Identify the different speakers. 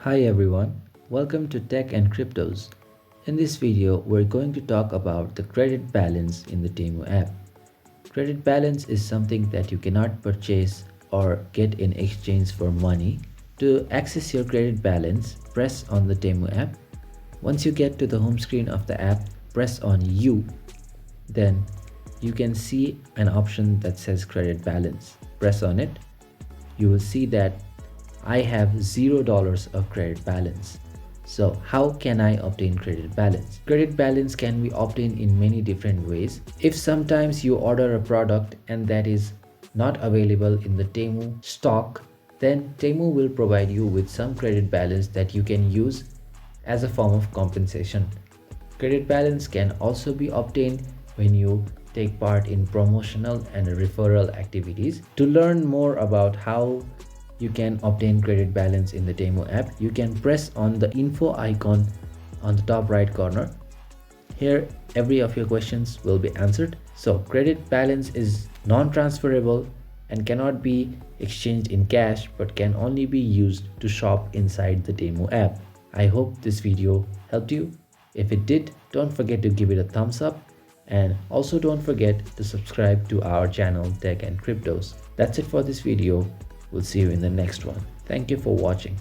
Speaker 1: Hi everyone, welcome to Tech and Cryptos. In this video, we're going to talk about the credit balance in the Temu app. Credit balance is something that you cannot purchase or get in exchange for money. To access your credit balance, press on the Temu app. Once you get to the home screen of the app, press on U. Then you can see an option that says credit balance. Press on it. You will see that I have $0 of credit balance. So how can I obtain credit balance? Credit balance can be obtained in many different ways. If sometimes you order a product and that is not available in the Temu stock, then Temu will provide you with some credit balance that you can use as a form of compensation. Credit balance can also be obtained when you take part in promotional and referral activities. To learn more about how you can obtain credit balance in the Temu app, you can press on the info icon on the top right corner. Here, every of your questions will be answered. So credit balance is non-transferable and cannot be exchanged in cash, but can only be used to shop inside the Temu app. I hope this video helped you. If it did, don't forget to give it a thumbs up, and also don't forget to subscribe to our channel Tech and Cryptos. That's it for this video. We'll see you in the next one. Thank you for watching.